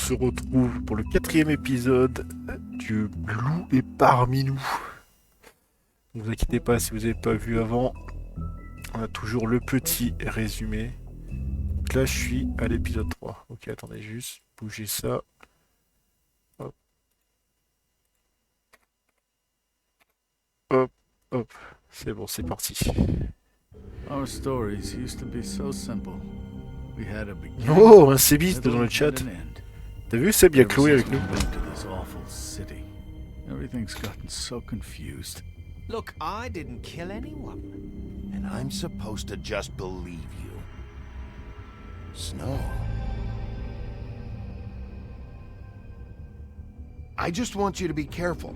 se retrouve pour le 4e épisode du Loup est parmi nous. Ne vous inquiétez pas si vous n'avez pas vu avant, on a toujours le petit résumé. Donc là je suis à l'épisode 3. Ok, attendez juste, bougez ça. Hop. Hop, hop, c'est bon, c'est parti. Our stories used to be so simple. We had a beginning, Oh, un Sébiste dans le middle, chat. and an end. T'as vu Seb, il y a Ever Chloé since avec nous. we've been to this awful city, everything's gotten so confused. Look, I didn't kill anyone. And I'm supposed to just believe you. Snow. I just want you to be careful.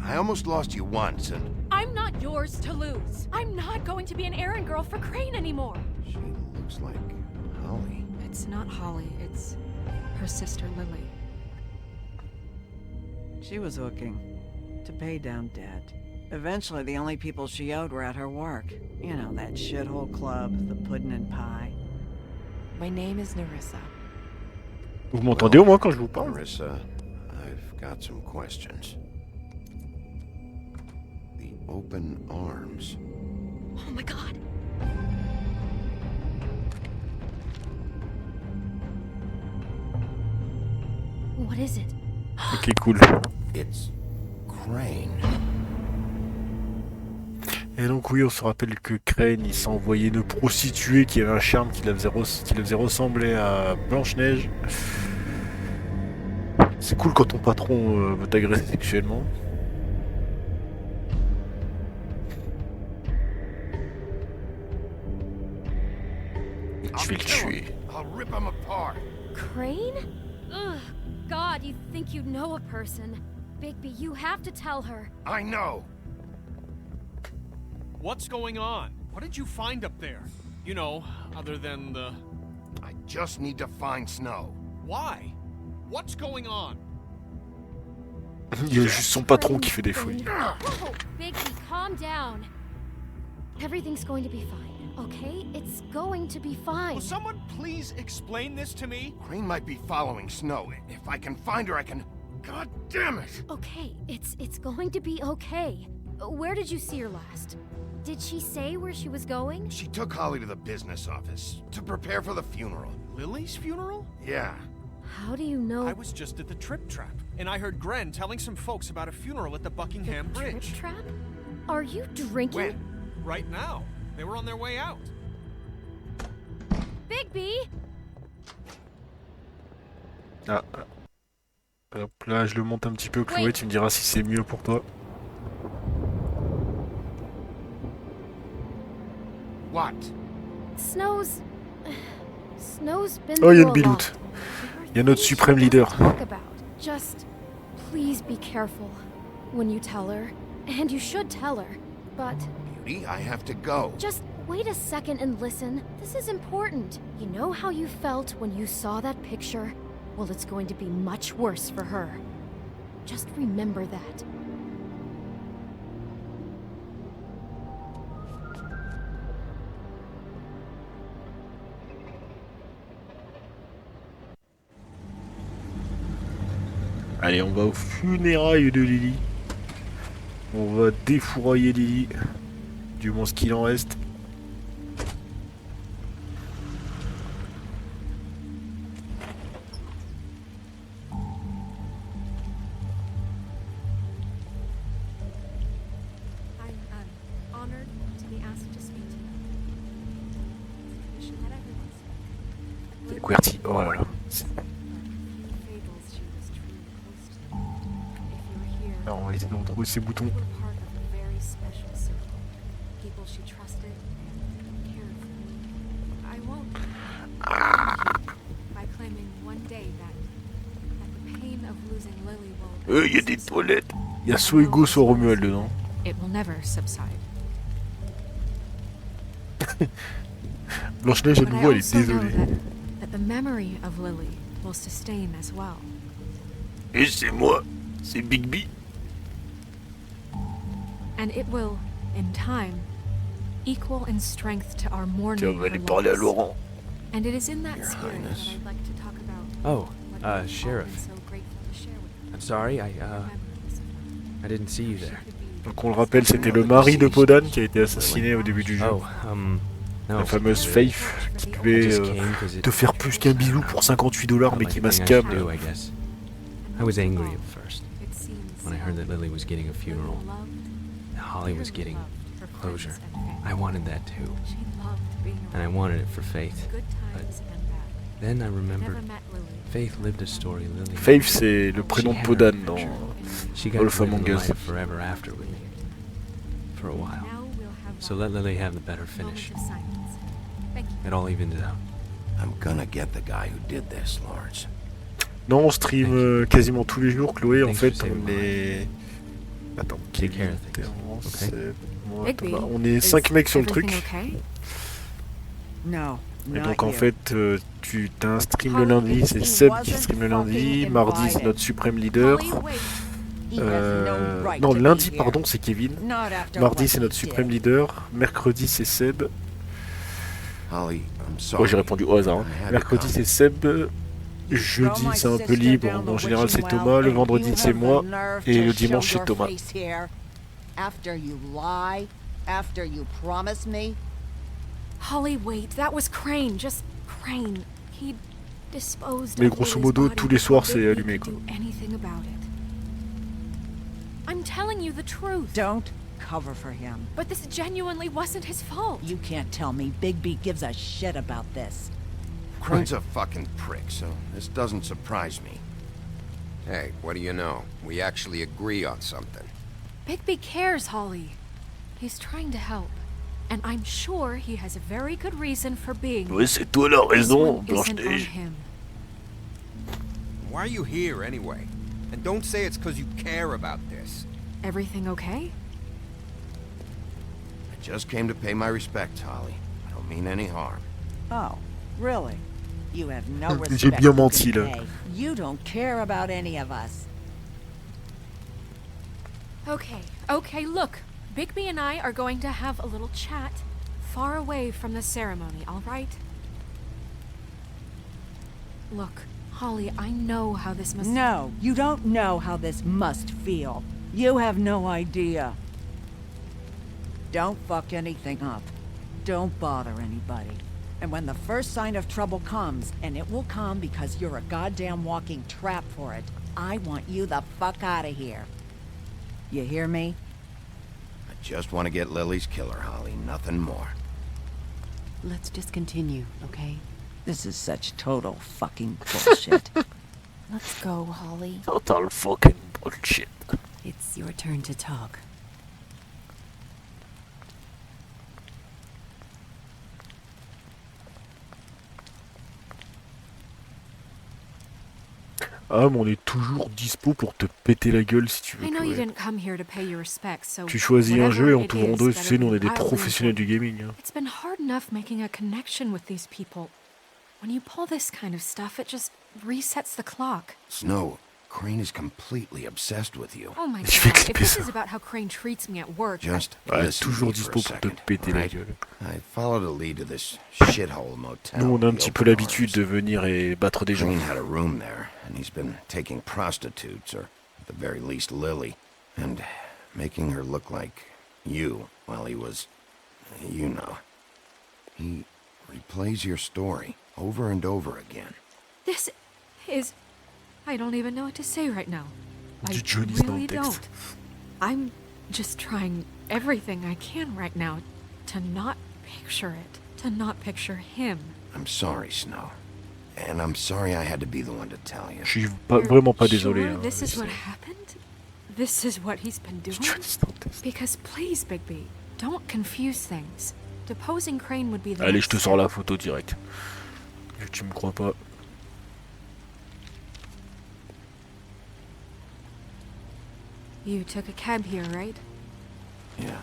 I almost lost you once, and I'm not yours to lose. I'm not going to be an errand girl for Crane anymore. she looks like Holly. It's not Holly, it's her sister Lily. She was looking to pay down debt. Eventually, the only people she owed were at her work. You know, that shithole club, the pudding and pie. My name is Nerissa. Vous m'entendez au moins quand je vous parle? Marissa, I've got some questions. The open arms. Oh my god. What is it? Ok, cool. It's Crane. Et donc oui, on se rappelle que Crane, il s'est envoyé une prostituée qui avait un charme qui la faisait ressembler à Blanche-Neige. C'est cool quand ton patron veut t'agresser sexuellement. Je vais le tuer. I'll rip him apart. Crane? Ugh. God, you think you know a person. Bigby, you have to tell her. I know. What's going on? What did you find up there? You know, other than the... I just need to find Snow. Why? What's going on? Il y a juste son patron qui fait des folies. Whoa, Bigby, calm down. Everything's going to be fine, okay? It's going to be fine. Will someone please explain this to me? Crane might be following Snow. If I can find her, I can... God damn it! Okay, it's going to be okay. Where did you see her last? Did she say where she was going? She took Holly to the business office to prepare for the funeral. Lily's funeral? Yeah. How do you know? I was just at the Trip Trap, and I heard Gren telling some folks about a funeral at the Buckingham the Bridge. Trip trap? Are you drinking? When? Right now. They were on their way out. Bigby! Ah. Hop là, je le monte un petit peu, Chloé, tu me diras si c'est mieux pour toi. What? Snow's been Oh, il y a une through a lot. biloute. Il y a notre suprême leader. Talk about. Just please be careful when you tell her, and you should tell her. But Beauty, I have to go. just wait a second and listen. This is important. You know how you felt when you saw that picture? Well, it's going to be much worse for her. Just remember that. Allez, on va aux funérailles de Lily. On va défourailler Lily. Du moins ce qu'il en reste. I'm honored to be asked to speak to you. Tradition that everyone spoke. QWERTY, oh là là. Fables she was truly close to. If you were here, Alors, on va essayer de retrouver ces boutons. you were part of a very special circle. People she trusted and cared for. I won't by claiming one day that the pain of losing Lily will Il y a des toilettes. Il y a soit Hugo, soit Romuald dedans. it will never subside. Blanche-Neige, à But I nouveau, elle est also know désolée. that the memory of Lily will sustain as well. Et c'est moi, c'est Bigby. And it will, in time, equal in strength to our mourning Tiens, on va her aller parler à loss. Laurent. And it is in that Your spirit Highness. that I'd like to talk about Oh, what Sheriff. So grateful to share with I'm sorry, I memories. didn't see you there. Donc on le rappelle, c'était le mari de Podan qui a été assassiné au début du jeu. Oh, no. La fameuse Faith qui devait te faire plus qu'un bisou pour $58 mais qui m'a scam. I guess. I was angry at first It seems when I heard that Lily was getting a funeral. Holly was getting closure. I wanted that too. She loved being And I wanted it for Faith. good times and bad. Then I Never remembered met Lily. Faith lived a story Lily. Faith, c'est le prénom de Podan dans She got Wolf to live Among the Us. life forever after with me. For a while. Now we'll have So let Lily have the better finish. moment of silence. Thank you. It all evens out. I'm gonna get the guy who did this, Lawrence. Non, on stream quasiment tous les jours, Chloé. En Thanks fait, for saving on my est. Attends, Take care of things, Bigby, on est 5 mecs sur le truc. Okay? No, Et not donc en you. fait, tu as un stream le lundi, c'est Seb qui stream le lundi. Mardi, c'est notre suprême leader. Holly, wait. He has no right Non, to lundi, be here. pardon, c'est Kevin. Not after Mardi, what c'est he notre did. suprême leader. Mercredi, c'est Seb. Holly, I'm Oh, sorry. j'ai répondu au hasard. hein. Mercredi, c'est Seb. Jeudi, c'est un peu libre. En général, c'est Thomas. Le vendredi, c'est moi. Et le dimanche, c'est Thomas. After you lie, after you promise me, Holly, wait. That was Crane. Just Crane. He disposed Mais of grosso Lily's modo, body tous les soirs, before c'est Bigby allumé, could quoi. do anything about it. I'm telling you the truth. don't cover for him. But this genuinely wasn't his fault. You can't tell me Bigby gives a shit about this. Crane's a fucking prick, so this doesn't surprise me. Hey, what do you know? We actually agree on something. Bigby cares, Holly. He's trying to help. And I'm sure he has a very good reason for being Ouais, c'est toi la This raison, one isn't on Blanche-Neige. him. Why are you here anyway? And don't say it's because you care about this. Everything okay? I just came to pay my respects, Holly. I don't mean any harm. Oh, really? You have no J'ai respect bien for menti, Big là. K. You don't care about any of us. Okay, look. Bigby and I are going to have a little chat far away from the ceremony, all right? Look, Holly, I know how this must... No, you don't know how this must feel. You have no idea. Don't fuck anything up. Don't bother anybody. And when the first sign of trouble comes, and it will come because you're a goddamn walking trap for it, I want you the fuck out of here. You hear me? I just want to get Lily's killer, Holly. Nothing more. Let's just continue, okay? This is such total fucking bullshit. Let's go, Holly. Total fucking bullshit. It's your turn to talk. Ah, mais on est toujours dispo pour te péter la gueule si tu veux. I know you Chloé. didn't come here to pay your respects, so Tu choisis un jeu et on whatever t'ouvre en it deux. is Tu sais, nous on est des that I'll professionnels do. du gaming. hein. It's been hard enough making a connection with these people. When you pull this kind of stuff, it just resets the clock. Snow, Crane is completely obsessed with you. Oh my Je vais god, if clipper this ça. is about how Crane treats me at work... Just Ouais, listen to toujours me for dispo a pour te second, péter la alright? gueule. I followed a lead to this shithole motel. Nous, on a un the petit peu open l'habitude de arms. venir et battre des gens. Crane had a room there, and he's been taking prostitutes, or at the very least Lily, and making her look like you while he was, you know. He replays your story over and over again. This is... I don't even know what to say right now. I Du Johnny's dans really le texte. don't. I'm just trying everything I can right now to not picture it. To not picture him. I'm sorry, Snow. And I'm sorry I had to be the one to tell you. Je suis pas, vraiment pas You're désolé. sure hein, this is je what sais. happened? This is what he's been doing? Johnny's dans le texte. Because please, Bigby, don't confuse things. Deposing Crane would be the Allez, next je te step. sors la photo direct. Vu que tu me crois pas. You took a cab here, right? Yeah.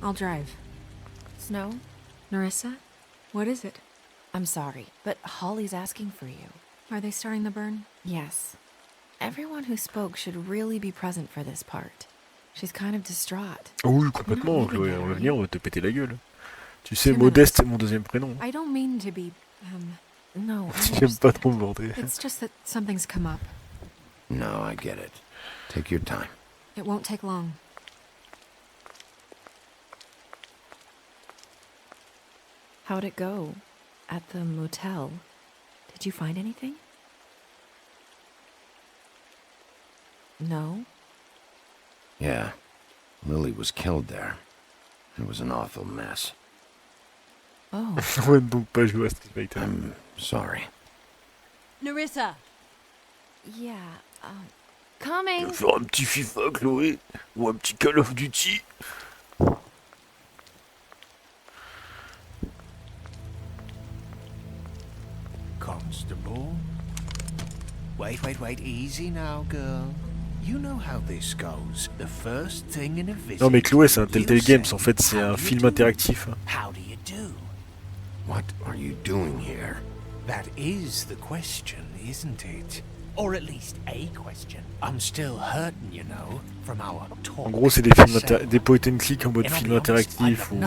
I'll drive. Snow, Narissa, what is it? I'm sorry, but Holly's asking for you. Are they starting the burn? Yes. Everyone who spoke should really be present for this part. She's kind of distraught. Oh oui, complètement, You're not Chloé. leaving On va that, venir, on va te péter la gueule. Tu sais, Tim, Modeste, c'est mon deuxième prénom. I don't mean to be, No, I J'aime pas understand. trop me vanter. It's just that something's come up. No, I get it. Take your time. It won't take long. How'd it go at the motel? Did you find anything? No? Yeah. Lily was killed there. It was an awful mess. Oh. On va donc pas jouer à Street Fighter. I'm sorry. Nerissa! Yeah, Tu coming! veux faire un petit FIFA, Chloé? Ou un petit Call of Duty? Constable? Wait, easy now, girl. You know how this goes. The first thing in a visit. Non mais Chloé, c'est un Telltale you Games, say, en fait c'est "How un do you film do?" interactif. How do you do? What are you doing here? That is the question, isn't it? Or at least a question. I'm still hurting, you know, from our talk. En gros c'est des films des point and click en mode film interactif où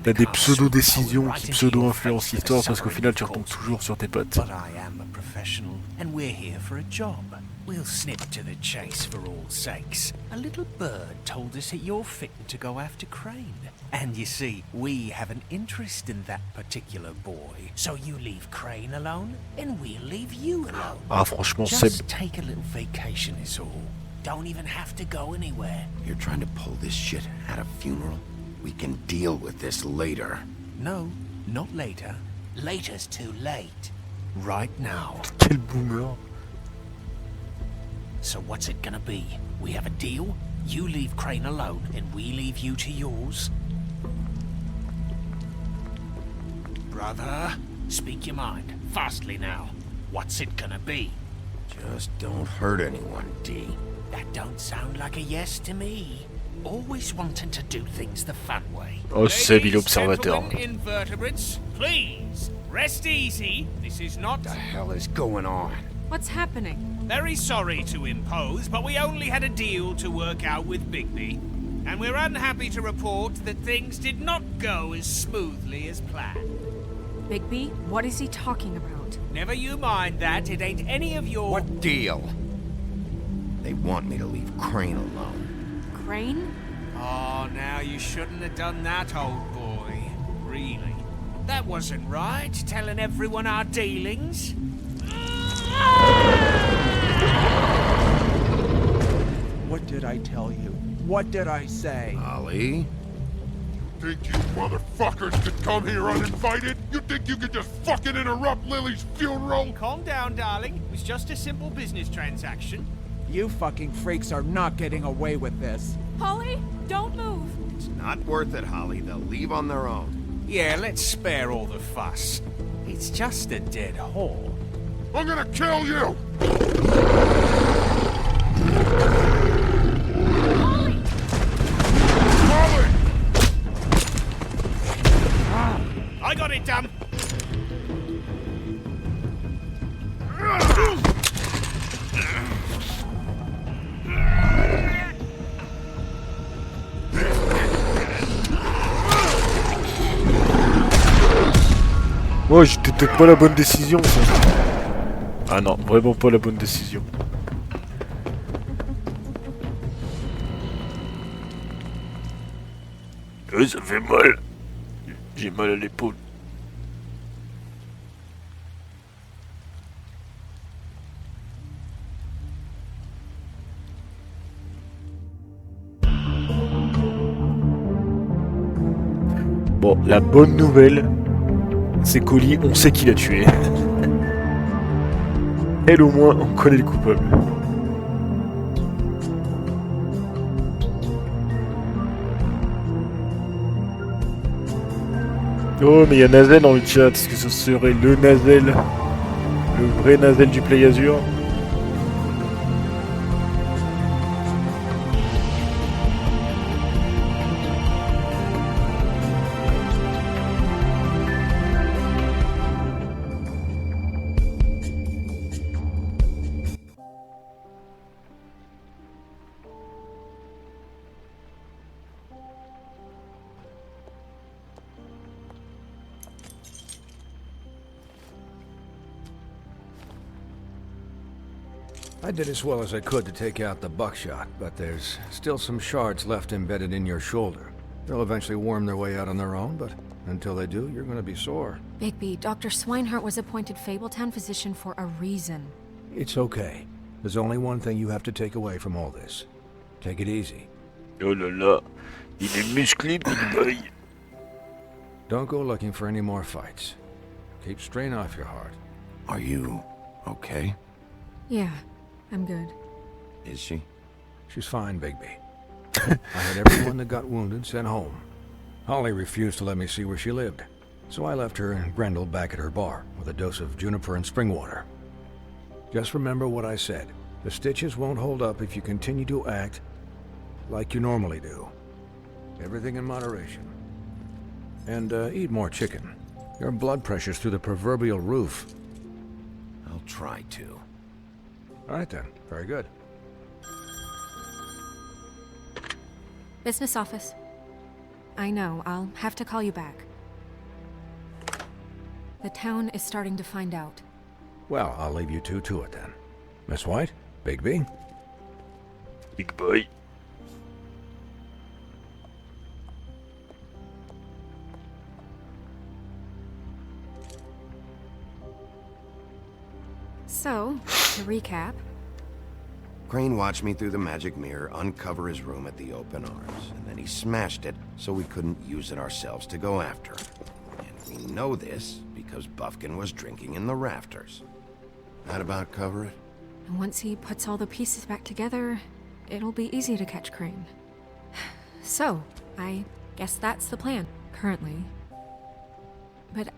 t'as des pseudo-décisions qui pseudo-influencent l'histoire parce qu'au final tu retombes toujours sur tes potes. But I am a professional, and we're here for a job. We'll snip to the chase for all sakes. A little bird told us that you're fitting to go after Crane. And you see, we have an interest in that particular boy. So you leave Crane alone, and we'll leave you alone. Ah franchement Seb, Just take a little vacation is all. Don't even have to go anywhere. You're trying to pull this shit at a funeral? We can deal with this later. No, not later. Later's too late. Right now. quel boomer. So what's it gonna be? We have a deal? You leave Crane alone, and we leave you to yours? Brother, speak your mind. Fastly now. What's it gonna be? Just don't hurt anyone, D. That don't sound like a yes to me. Always wanting to do things the fun way. Oh Seb il est observateur. Invertebrates, please, rest easy. This is not... What the hell is going on? What's happening? Very sorry to impose, but we only had a deal to work out with Bigby. And we're unhappy to report that things did not go as smoothly as planned. Bigby? What is he talking about? Never you mind that, it ain't any of your... What deal? They want me to leave Crane alone. Crane? Oh, now you shouldn't have done that, old boy. Really. That wasn't right, telling everyone our dealings. What did I tell you? What did I say? Ollie? Think you motherfuckers could come here uninvited? You think you could just fucking interrupt Lily's funeral? Calm down, darling. It was just a simple business transaction. You fucking freaks are not getting away with this. Holly, don't move. It's not worth it, Holly. They'll leave on their own. Yeah, let's spare all the fuss. It's just a dead whore. I'm gonna kill you! Holly! Molly! I got it done. Oh j'étais peut-être pas la bonne décision ça. Ah non, vraiment pas la bonne décision. Ça fait mal. J'ai mal à l'épaule. Bon, la bonne nouvelle, c'est qu'Oli, on sait qui l'a tué. Elle au moins, on connaît le coupable. Oh, mais il y a Nazel dans le chat. Est-ce que ce serait le Nazel? Le vrai Nazel du Play Azure? I did as well as I could to take out the buckshot, but there's still some shards left embedded in your shoulder. They'll eventually worm their way out on their own, but until they do, you're gonna be sore. Bigby, Dr. Swinehart was appointed Fabletown physician for a reason. It's okay. There's only one thing you have to take away from all this. Take it easy. Oh là là, il est musclé, Bigby. Don't go looking for any more fights. Keep strain off your heart. Are you okay? Yeah, I'm good. Is she? She's fine, Bigby. I had everyone that got wounded sent home. Holly refused to let me see where she lived, so I left her and Grendel back at her bar with a dose of juniper and spring water. Just remember what I said. The stitches won't hold up if you continue to act like you normally do. Everything in moderation. And eat more chicken. Your blood pressure's through the proverbial roof. I'll try to. All right then. Very good. Business office. I know, I'll have to call you back. The town is starting to find out. Well, I'll leave you two to it then. Miss White? Bigby? Big boy. So, to recap... Crane watched me through the magic mirror uncover his room at the open arms, and then he smashed it so we couldn't use it ourselves to go after him. And we know this because Buffkin was drinking in the rafters. That about cover it? And once he puts all the pieces back together, it'll be easy to catch Crane. So, I guess that's the plan, currently. But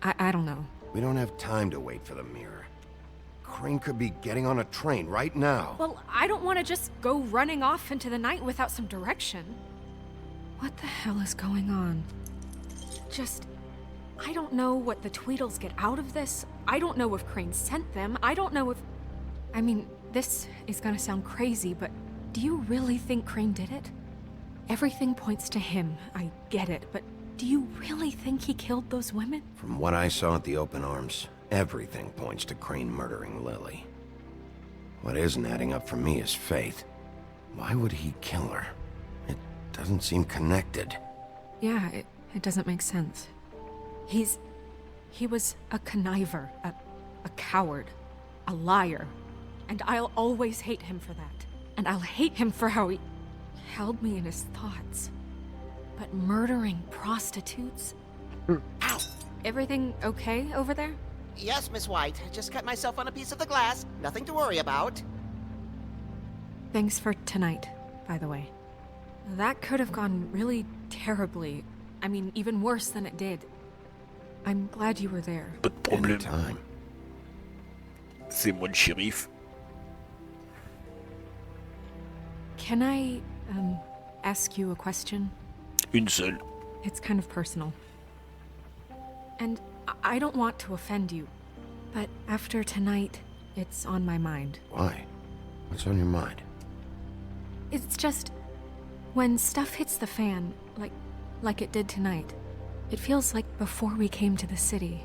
I don't know. We don't have time to wait for the mirror. Crane could be getting on a train right now. Well, I don't want to just go running off into the night without some direction. What the hell is going on? I don't know what the Tweedles get out of this. I don't know if Crane sent them. I don't know if... I mean, this is gonna sound crazy, but do you really think Crane did it? Everything points to him, I get it, but do you really think he killed those women? From what I saw at the open arms, everything points to Crane murdering Lily. What isn't adding up for me is Faith. Why would he kill her? It doesn't seem connected. Yeah, it doesn't make sense. He was a conniver, a coward, a liar. And I'll always hate him for that. And I'll hate him for how he held me in his thoughts. But murdering prostitutes? Ow! Everything okay over there? Yes, Miss White. Just cut myself on a piece of the glass. Nothing to worry about. Thanks for tonight, by the way. That could have gone really terribly. I mean, even worse than it did. I'm glad you were there. Pas de problème. C'est moi le shérif. Can I, ask you a question? Une seule. It's kind of personal. And I don't want to offend you, but after tonight, it's on my mind. Why? What's on your mind? It's just, when stuff hits the fan, like it did tonight, it feels like before we came to the city.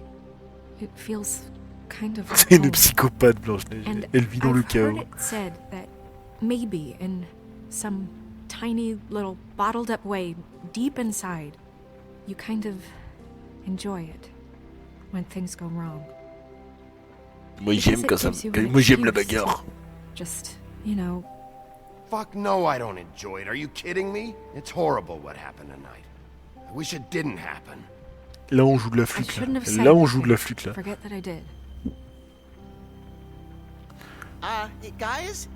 It feels kind of... C'est une psychopathe, Blanche-Neige. Elle vit dans le chaos. I've heard it said that maybe in some tiny little bottled up way, deep inside, you kind of enjoy it when things go wrong. Moi j'aime quand ça. Moi j'aime la bagarre. Just, you know. Fuck no, I don't enjoy it. Are you kidding me? It's horrible what happened tonight. I wish it didn't happen. Là on joue de la flûte là. Là on joue de la flûte là. Forget that I did. Guys,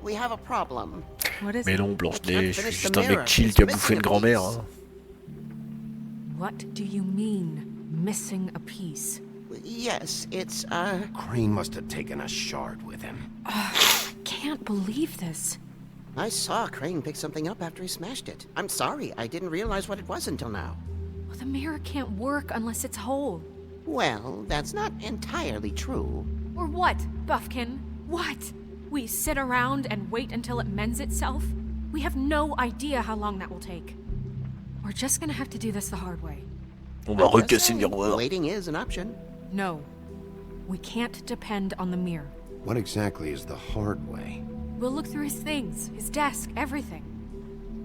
we have a problem. What is Mais non, Blanche-Neige, je suis juste un mec chill qui a bouffé une grand-mère. Hein. What do you mean, missing a piece? Yes, it's, Crane must have taken a shard with him. I can't believe this. I saw Crane pick something up after he smashed it. I'm sorry, I didn't realize what it was until now. Well, the mirror can't work unless it's whole. Well, that's not entirely true. Or what, Buffkin? What? We sit around and wait until it mends itself? We have no idea how long that will take. We're just gonna have to do this the hard way. On va recasser le miroir. Waiting is an option. No. We can't depend on the mirror. What exactly is the hard way? We'll look through his things, his desk, everything.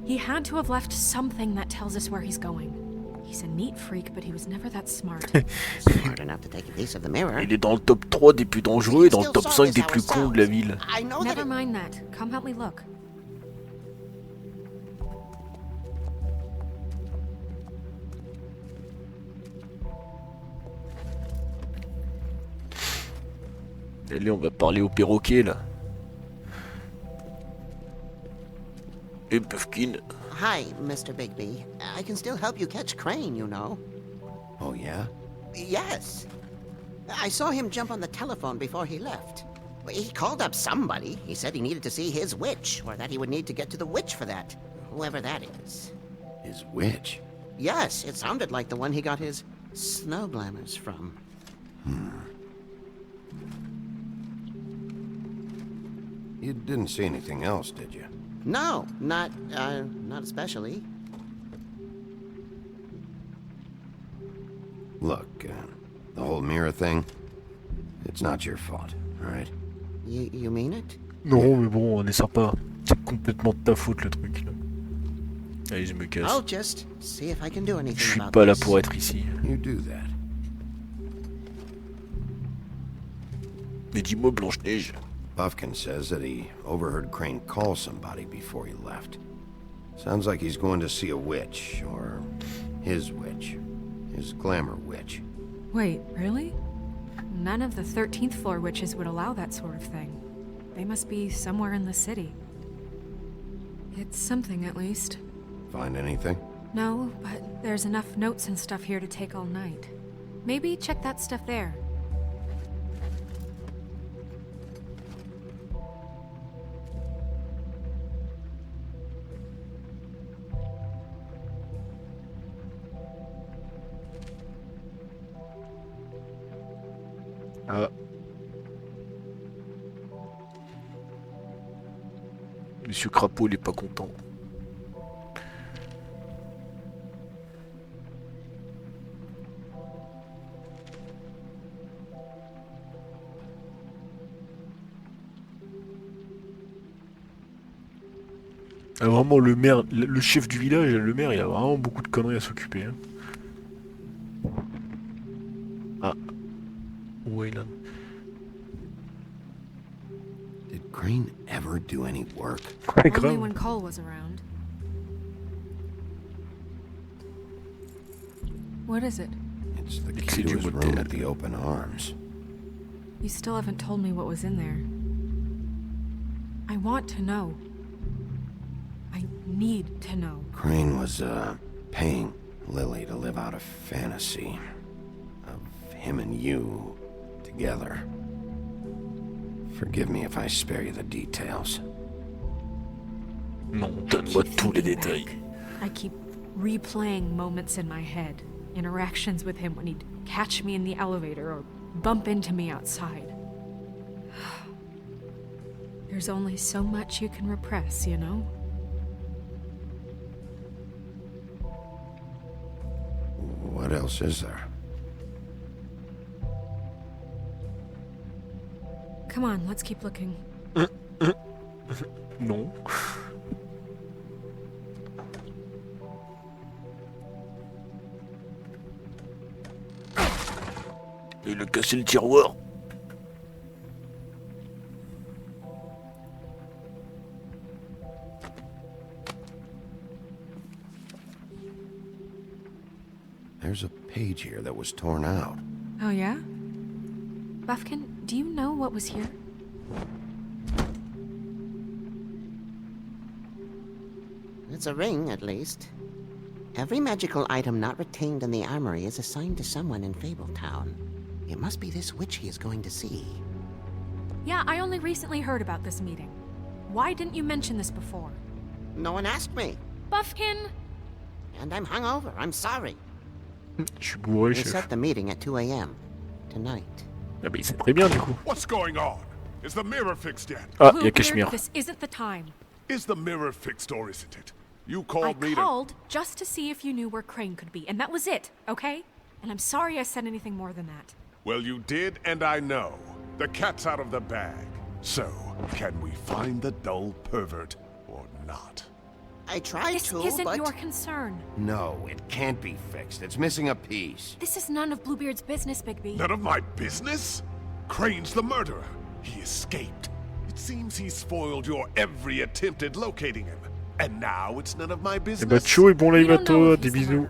He had to have left something that tells us where he's going. He's a neat freak, but he was never that smart. Smart enough to take a piece of the mirror. Il est dans le top 3 des plus dangereux et dans le top 5 des plus cons de la ville. Never mind that. Come help me look. Allez, on va parler au perroquet là. Et Puffkin. Hi, Mr. Bigby. I can still help you catch Crane, you know. Oh, yeah? Yes. I saw him jump on the telephone before he left. He called up somebody. He said he needed to see his witch, or that he would need to get to the witch for that. Whoever that is. His witch? Yes, it sounded like the one he got his snow glamours from. You didn't see anything else, did you? No, not especially. Look, the whole mirror thing, it's not your fault, all right? You mean it? Non, mais bon, on est sympa. C'est complètement de ta faute le truc là. Allez, je me casse. I'll just see if I can do anything Je suis about pas là this. pour être ici. You do that. Mais dis-moi, Blanche-Neige. Buffkin says that he overheard Crane call somebody before he left. Sounds like he's going to see a witch, or his witch. His glamour witch. Wait, really? None of the 13th floor witches would allow that sort of thing. They must be somewhere in the city. It's something, at least. Find anything? No, but there's enough notes and stuff here to take all night. Maybe check that stuff there. Ah. Monsieur Crapaud, il est pas content. Ah, vraiment, le maire, le chef du village, le maire, il a vraiment beaucoup de conneries à s'occuper. Hein. Ah. Wayland. Did Crane ever do any work? Only when Cole was around. What is it? It's the key to his room at the open arms. You still haven't told me what was in there. I want to know. I need to know. Crane was, paying Lily to live out a fantasy of him and you together. Forgive me if I spare you the details. Non, donne-moi tous les détails. I keep replaying moments in my head. Interactions with him when he'd catch me in the elevator or bump into me outside. There's only so much you can repress, you know? What else is there? Come on, let's keep looking. Non. Il a cassé le tiroir. There's a page here that was torn out. Oh yeah? Buffkin, do you know what was here? It's a ring, at least. Every magical item not retained in the armory is assigned to someone in Fabletown. It must be this witch he is going to see. Yeah, I only recently heard about this meeting. Why didn't you mention this before? No one asked me. Buffkin! And I'm hungover. I'm sorry. Je suis bourré, We chef. set the meeting at 2 a.m. tonight. Ah bah, c'est très bien du coup. What's going on? Is the mirror fixed yet? Ah, il y a Bluebeard, Cashmere. this isn't the time. Is the mirror fixed or isn't it? You I called me called just to see if you knew where Crane could be, and that was it, okay? And I'm sorry I said anything more than that. Well, you did, and I know. The cat's out of the bag. So, can we find the dull pervert or not? I tried This to, isn't but... your concern. No, it can't be fixed. It's missing a piece. This is none of Bluebeard's business, Bigby. None of my business? Crane's the murderer. He escaped. It seems he spoiled your every attempt at locating him. And now it's none of my Et business. bah ciao et bon live à toi, des bisous.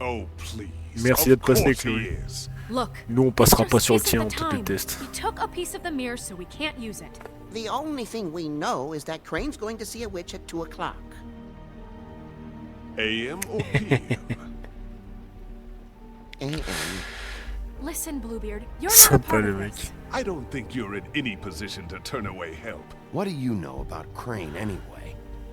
Oh, please. Merci d'être passé avec Of course nous. he is. Look, Nous on passera this pas just sur le isn't tien, the on te time. déteste. He took a piece of the mirror, so we can't use it. The only thing we know is that Crane's going to see a witch at 2 o'clock. AM or PM? AM. Listen, Bluebeard, you're not a Sympa part le of mec. this. I don't think you're in any position to turn away help. What do you know about Crane anyway?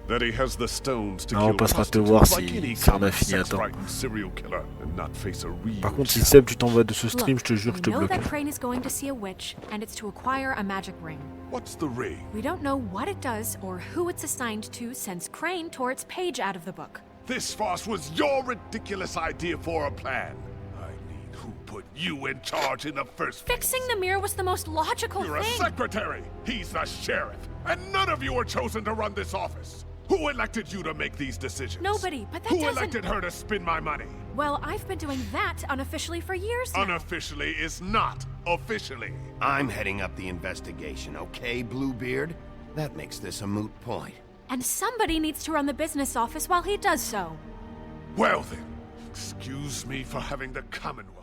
That he has the stones to Ah, on kill passera te prostitutes voir like si any ça en a common fini à temps. sex-frightened serial killer and not face a real Par contre, si challenge. Seb, tu t'en vas de ce stream, je te jure, Look, je te we know bloque. that Crane is going to see a witch, and it's to acquire a magic ring. What's the ring? We don't know what it does or who it's assigned to since Crane tore its page out of the book. This farce was your ridiculous idea for a plan. I mean, who put you in charge in the first place? Fixing the mirror was the most logical You're a thing. secretary. He's the sheriff. And none of you were chosen to run this office. Who elected you to make these decisions? Nobody, but that Who doesn't... elected her to spend my money? Well, I've been doing that unofficially for years now. Unofficially is not officially. I'm heading up the investigation, okay, Bluebeard? That makes this a moot point. And somebody needs to run the business office while he does so. Well then, excuse me for having the Commonwealth